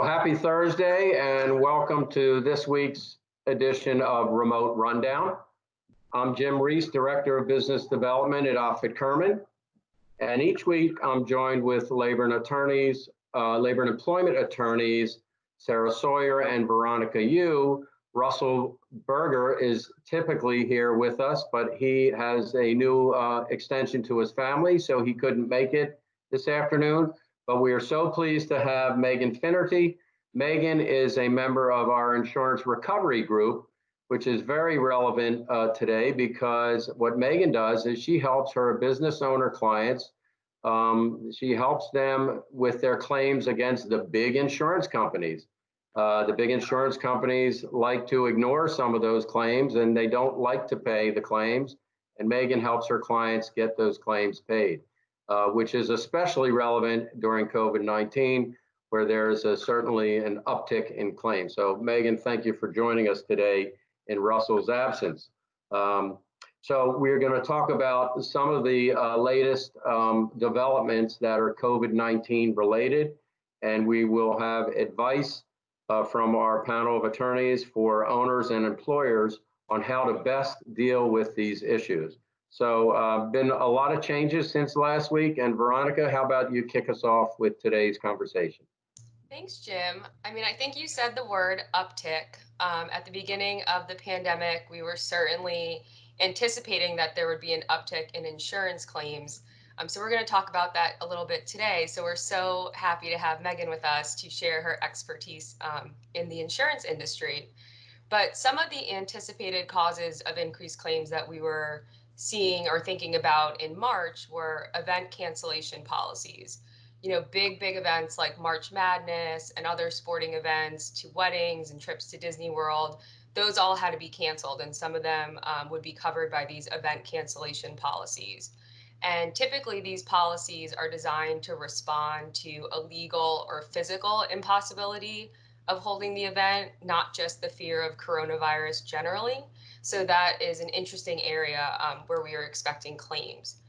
Well, happy Thursday and welcome to this week's edition of Remote Rundown. I'm Jim Reese, Director of Business Development at Offit Kurman. And each week I'm joined with labor and employment attorneys, Sarah Sawyer and Veronica Yu. Russell Berger is typically here with us, but he has a new extension to his family, so he couldn't make it this afternoon. But we are so pleased to have Meghan Finnerty. Meghan is a member of our insurance recovery group, which is very relevant today because what Meghan does is she helps her business owner clients. She helps them with their claims against the big insurance companies. The big insurance companies like to ignore some of those claims and they don't like to pay the claims. And Meghan helps her clients get those claims paid. Which is especially relevant during COVID-19, where there's certainly an uptick in claims. So Meghan, thank you for joining us today in Russell's absence. So we're going to talk about some of the latest developments that are COVID-19 related, and we will have advice from our panel of attorneys for owners and employers on how to best deal with these issues. So been a lot of changes since last week. And Veronica, how about you kick us off with today's conversation? Thanks, Jim. I think you said the word uptick. At the beginning of the pandemic, we were certainly anticipating that there would be an uptick in insurance claims. So we're going to talk about that a little bit today. So we're so happy to have Meghan with us to share her expertise in the insurance industry. But some of the anticipated causes of increased claims that we were seeing or thinking about in March were event cancellation policies. Big events like March Madness and other sporting events, to weddings and trips to Disney World, those all had to be canceled, and some of them would be covered by these event cancellation policies. And typically these policies are designed to respond to a legal or physical impossibility of holding the event, not just the fear of coronavirus generally. So that is an interesting area where we are expecting claims.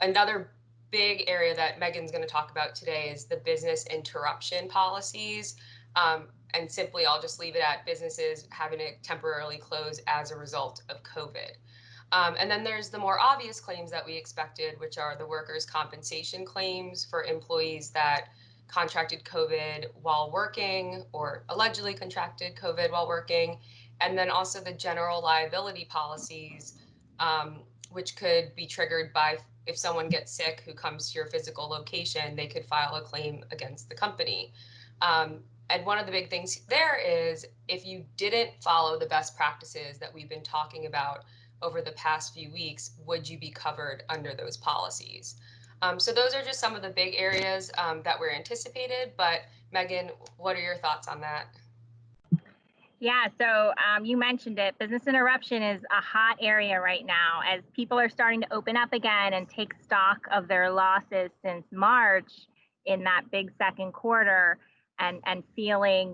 Another big area that Meghan's going to talk about today is the business interruption policies. And simply, I'll just leave it at businesses having to temporarily close as a result of COVID. And then there's the more obvious claims that we expected, which are the workers' compensation claims for employees that contracted COVID while working or allegedly contracted COVID while working. And then also the general liability policies, which could be triggered by if someone gets sick who comes to your physical location, they could file a claim against the company. And one of the big things there is if you didn't follow the best practices that we've been talking about over the past few weeks, would you be covered under those policies? So those are just some of the big areas that were anticipated. But Meghan, what are your thoughts on that? Yeah, so you mentioned it. Business interruption is a hot area right now as people are starting to open up again and take stock of their losses since March in that big second quarter and feeling,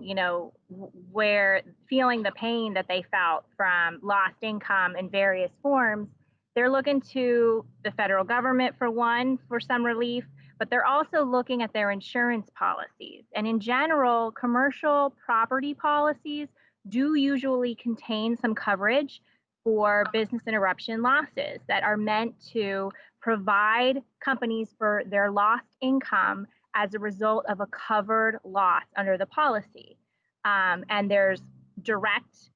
feeling the pain that they felt from lost income in various forms. They're looking to the federal government for some relief, but they're also looking at their insurance policies. And in general, commercial property policies do usually contain some coverage for business interruption losses that are meant to provide companies for their lost income as a result of a covered loss under the policy. And there's direct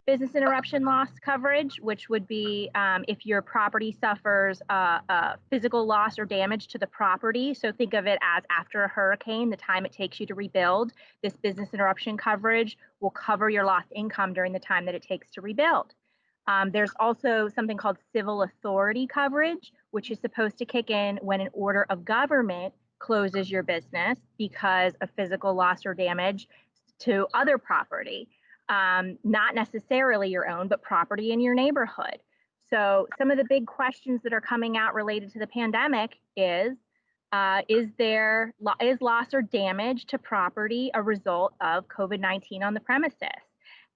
business interruption loss coverage, which would be if your property suffers a physical loss or damage to the property. So think of it as after a hurricane, the time it takes you to rebuild. This business interruption coverage will cover your lost income during the time that it takes to rebuild. There's also something called civil authority coverage, which is supposed to kick in when an order of government closes your business because of physical loss or damage to other property. Not necessarily your own, but property in your neighborhood. So some of the big questions that are coming out related to the pandemic is loss or damage to property a result of COVID-19 on the premises?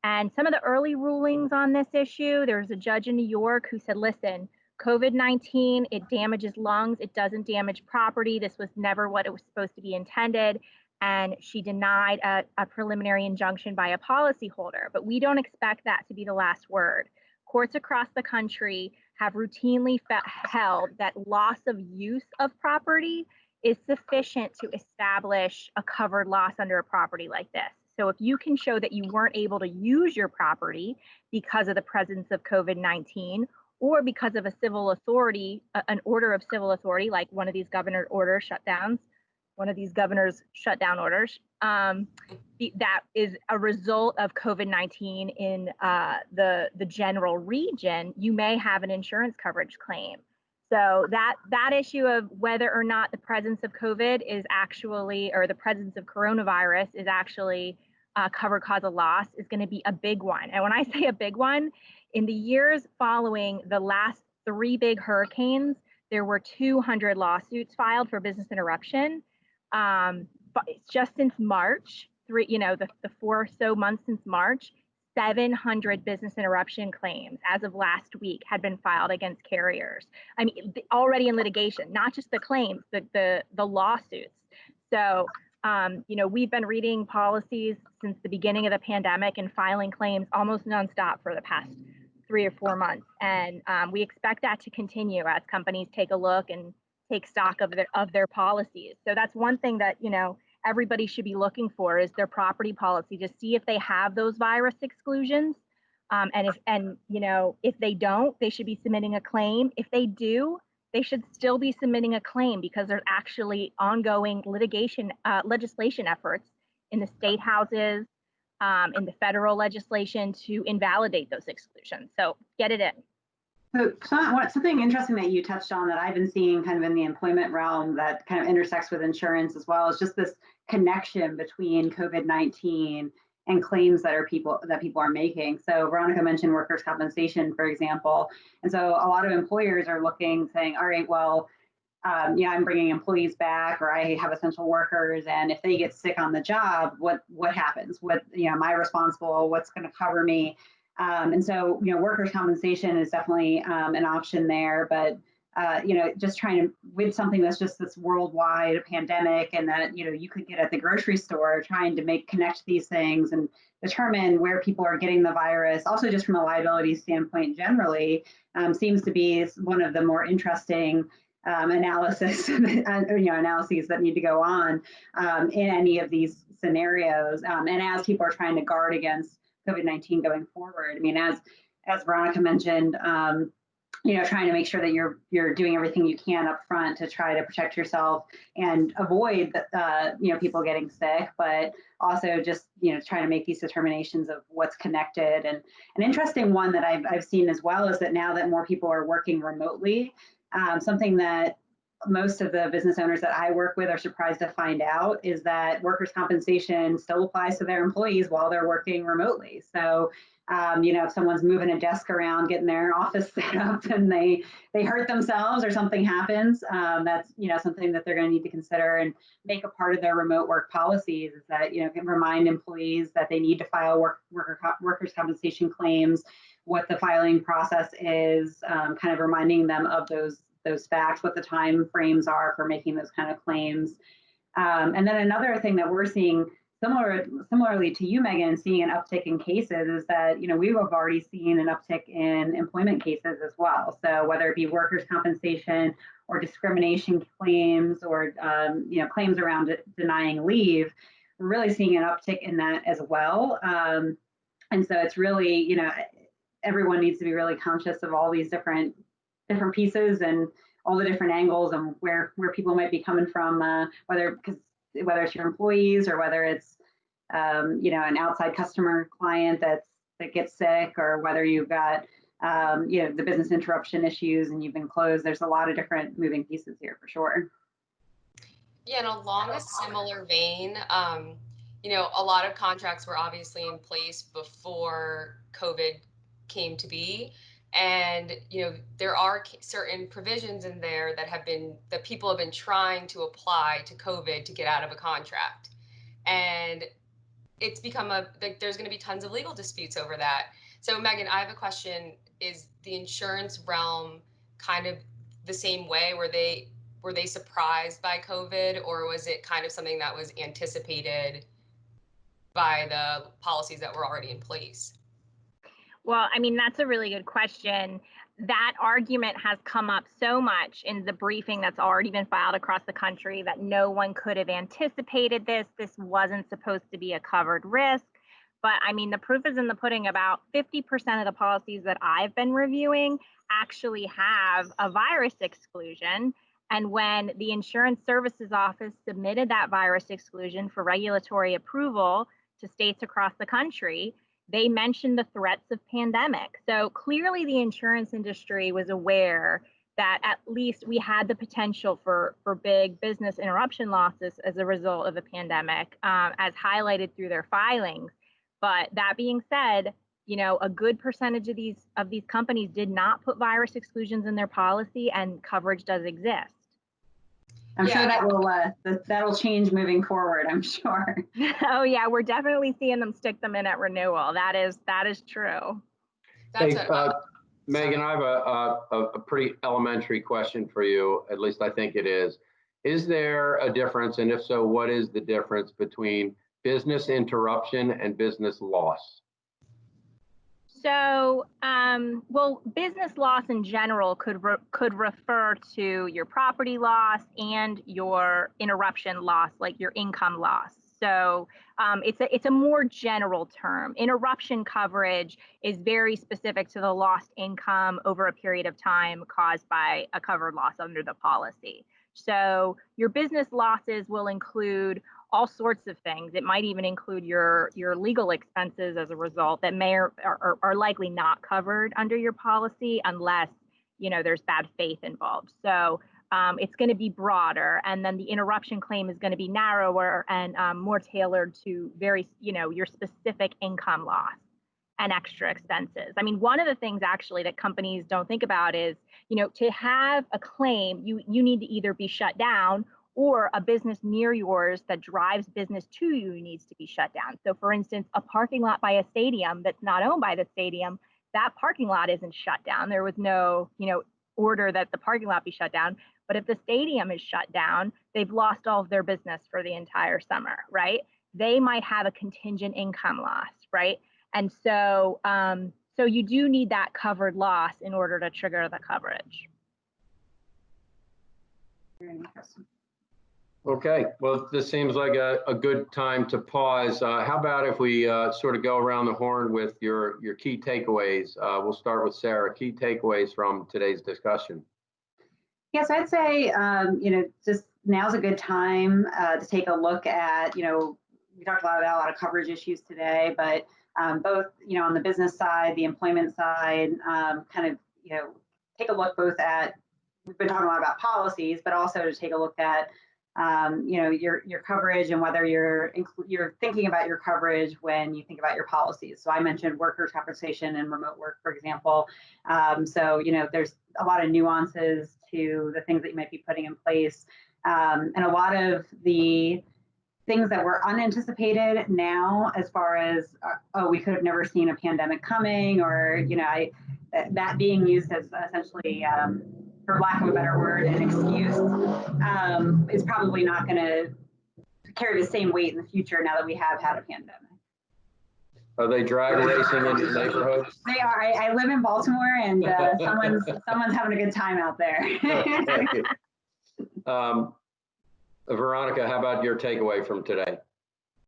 And some of the early rulings on this issue, there's a judge in New York who said, listen, COVID-19, it damages lungs, it doesn't damage property. This was never what it was supposed to be intended. and she denied a preliminary injunction by a policyholder. But we don't expect that to be the last word. Courts across the country have routinely held that loss of use of property is sufficient to establish a covered loss under a property like this. So if you can show that you weren't able to use your property because of the presence of COVID-19 or because of a civil authority, an order of civil authority, like one of these governor order shutdowns, one of these governor's shutdown orders, that is a result of COVID-19 in the general region, you may have an insurance coverage claim. So that issue of whether or not the presence of COVID is actually, or the presence of coronavirus is actually covered cause of loss is going to be a big one. And when I say a big one, in the years following the last 3 big hurricanes, there were 200 lawsuits filed for business interruption. But just since March, the 4 or so months since March, 700 business interruption claims as of last week had been filed against carriers. I mean, already in litigation, not just the claims, the lawsuits. So, we've been reading policies since the beginning of the pandemic and filing claims almost nonstop for the past 3 or 4 months. And we expect that to continue as companies take a look and take stock of their policies. So that's one thing that, everybody should be looking for is their property policy to see if they have those virus exclusions. If they don't, they should be submitting a claim. If they do, they should still be submitting a claim because there's actually ongoing legislation efforts in the state houses, in the federal legislation to invalidate those exclusions. So get it in. So something interesting that you touched on that I've been seeing kind of in the employment realm that kind of intersects with insurance as well is just this connection between COVID-19 and claims that people are making. So Veronica mentioned workers' compensation, for example. And so a lot of employers are saying, all right, well, I'm bringing employees back, or I have essential workers, and if they get sick on the job, what happens? Am I responsible? What's going to cover me? And so, workers' compensation is definitely an option there, but, just trying to, with something that's just this worldwide pandemic and that, you could get at the grocery store, trying to connect these things and determine where people are getting the virus, also just from a liability standpoint generally, seems to be one of the more interesting analyses that need to go on in any of these scenarios. And as people are trying to guard against COVID-19 going forward. I mean, as Veronica mentioned, trying to make sure that you're doing everything you can up front to try to protect yourself and avoid people getting sick, but also just trying to make these determinations of what's connected. And an interesting one that I've seen as well is that now that more people are working remotely, something that most of the business owners that I work with are surprised to find out is that workers' compensation still applies to their employees while they're working remotely. So, if someone's moving a desk around, getting their office set up and they hurt themselves or something happens, that's, something that they're going to need to consider and make a part of their remote work policies is that, can remind employees that they need to file workers' compensation claims, what the filing process is, kind of reminding them of those facts, what the time frames are for making those kind of claims. And then another thing that we're seeing similarly to you, Megan, seeing an uptick in cases is that, we have already seen an uptick in employment cases as well. So whether it be workers' compensation or discrimination claims or, claims around denying leave, we're really seeing an uptick in that as well. And so it's really, everyone needs to be really conscious of all these different pieces and all the different angles and where people might be coming from, whether it's your employees or whether it's an outside customer client that gets sick, or whether you've got the business interruption issues and you've been closed. There's a lot of different moving pieces here for sure. Yeah, and along a similar vein, a lot of contracts were obviously in place before COVID came to be. And, there are certain provisions in there that people have been trying to apply to COVID to get out of a contract. And it's become there's going to be tons of legal disputes over that. So Megan, I have a question. Is the insurance realm kind of the same way where were they surprised by COVID, or was it kind of something that was anticipated by the policies that were already in place? Well, I mean, that's a really good question. That argument has come up so much in the briefing that's already been filed across the country that no one could have anticipated this. This wasn't supposed to be a covered risk. But I mean, the proof is in the pudding. About 50% of the policies that I've been reviewing actually have a virus exclusion. And when the Insurance Services Office submitted that virus exclusion for regulatory approval to states across the country, they mentioned the threats of pandemic. So clearly the insurance industry was aware that at least we had the potential for big business interruption losses as a result of the pandemic, as highlighted through their filings. But that being said, you know, a good percentage of these companies did not put virus exclusions in their policy, and coverage does exist. I'm sure that will change moving forward, I'm sure. Oh yeah, we're definitely seeing them stick them in at renewal. That is true. That's Hey, Megan, I have a pretty elementary question for you. At least I think it is. Is there a difference, and if so, what is the difference between business interruption and business loss? So, well, business loss in general could refer to your property loss and your interruption loss, like your income loss. So it's a more general term. Interruption coverage is very specific to the lost income over a period of time caused by a covered loss under the policy. So your business losses will include all sorts of things. It might even include your legal expenses as a result that may or are likely not covered under your policy unless, you know, there's bad faith involved. So it's going to be broader, and then the interruption claim is going to be narrower and more tailored to very, you know, your specific income loss and extra expenses. I mean, one of the things actually that companies don't think about is, you know, to have a claim, you need to either be shut down, or a business near yours that drives business to you needs to be shut down. So for instance, a parking lot by a stadium that's not owned by the stadium, that parking lot isn't shut down. There was no, you know, order that the parking lot be shut down. But if the stadium is shut down, they've lost all of their business for the entire summer, right? They might have a contingent income loss, right? And so, so you do need that covered loss in order to trigger the coverage. Very interesting. Okay, well, this seems like a good time to pause. How about if we sort of go around the horn with your key takeaways? We'll start with Sarah. Key takeaways from today's discussion. Yes, I'd say, you know, just now's a good time to take a look at, you know, we talked about a lot of coverage issues today, but both, you know, on the business side, the employment side, kind of, you know, take a look both at, we've been talking a lot about policies, but also to take a look at, you know, your coverage and whether you're thinking about your coverage when you think about your policies. So I mentioned workers' compensation and remote work, for example. So, you know, there's a lot of nuances to the things that you might be putting in place. And a lot of the things that were unanticipated now, as far as, oh, we could have never seen a pandemic coming, or, you know, that being used as essentially, for lack of a better word, an excuse, is probably not going to carry the same weight in the future now that we have had a pandemic. Are they drag racing in your neighborhood? They are. I live in Baltimore, and someone's having a good time out there. Okay. Veronica, how about your takeaway from today?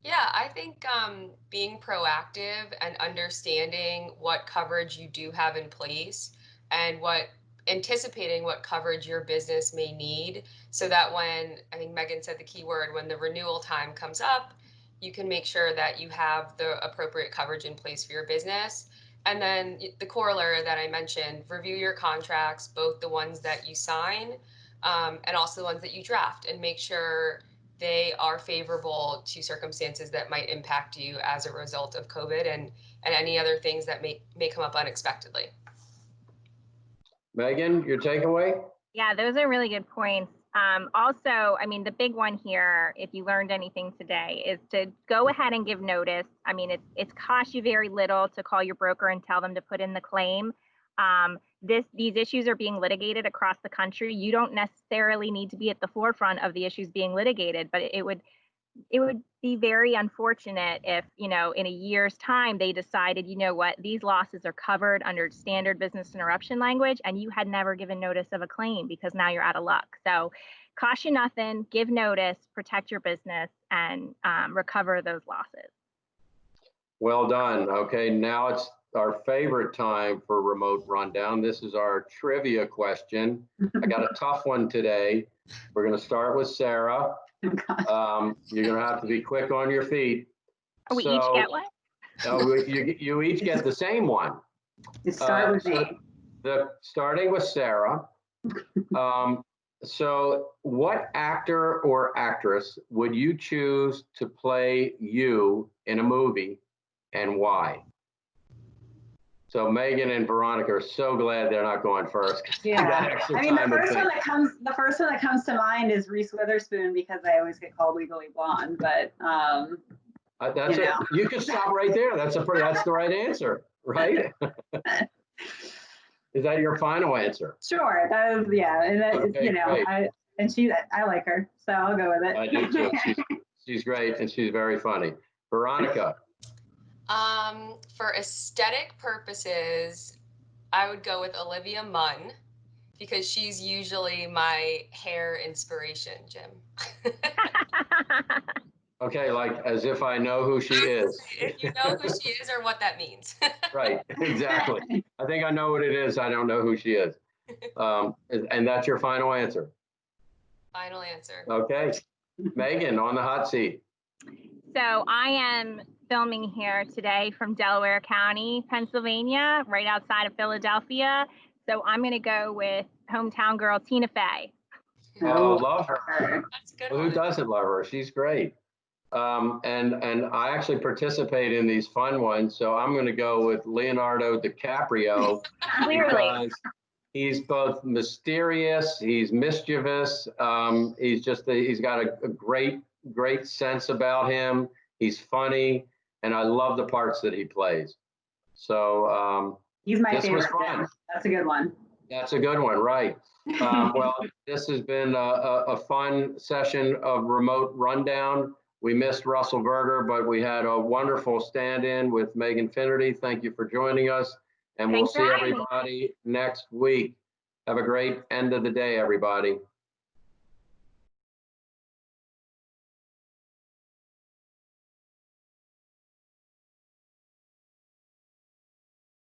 Yeah, I think being proactive and understanding what coverage you do have in place and anticipating what coverage your business may need, so that when, I think Megan said the key word, when the renewal time comes up, you can make sure that you have the appropriate coverage in place for your business. And then the corollary that I mentioned, review your contracts, both the ones that you sign and also the ones that you draft, and make sure they are favorable to circumstances that might impact you as a result of COVID and any other things that may come up unexpectedly. Megan, your takeaway? Yeah, those are really good points. Also, I mean, the big one here, if you learned anything today, is to go ahead and give notice. I mean, it's cost you very little to call your broker and tell them to put in the claim. these issues are being litigated across the country. You don't necessarily need to be at the forefront of the issues being litigated, but it would be very unfortunate if, in a year's time, they decided, you know what, these losses are covered under standard business interruption language, and you had never given notice of a claim because now you're out of luck. So cost you nothing, give notice, protect your business, and recover those losses. Well done. Okay, now it's our favorite time for remote rundown. This is our trivia question. I got a tough one today. We're going to start with Sarah. You're going to have to be quick on your feet. We each get one? You each get the same one. You start with me. Starting with Sarah. So what actor or actress would you choose to play you in a movie, and why? So Megan and Veronica are so glad they're not going first. Yeah, I mean, the first one that comes to mind is Reese Witherspoon, because I always get called Legally Blonde. But that's it. You can stop right there. That's the right answer, right? Is that your final answer? Sure, that is, yeah, and that, Okay, I like her, so I'll go with it. I do too. She's great, and she's very funny. Veronica. For aesthetic purposes, I would go with Olivia Munn, because she's usually my hair inspiration, Jim. Okay, like as if I know who she is. If you know who she is or what that means. Right, exactly. I think I know what it is. I don't know who she is. And that's your final answer. Final answer. Okay. Megan, on the hot seat. So I am filming here today from Delaware County, Pennsylvania, right outside of Philadelphia. So I'm going to go with hometown girl Tina Fey. Oh, love her. That's a good Well, who one. doesn't love her? She's great. And I actually participate in these fun ones, so I'm going to go with Leonardo DiCaprio. Clearly. Because he's both mysterious, he's mischievous, he's got a great sense about him. He's funny, and I love the parts that he plays. So He's my this was favorite. fun. That's a good one. That's a good one, right? Well, this has been a fun session of remote rundown. We missed Russell Berger, but we had a wonderful stand-in with Meghan Finnerty. Thank you for joining us, and we'll Thanks for see having me. everybody next week. Have a great end of the day, everybody.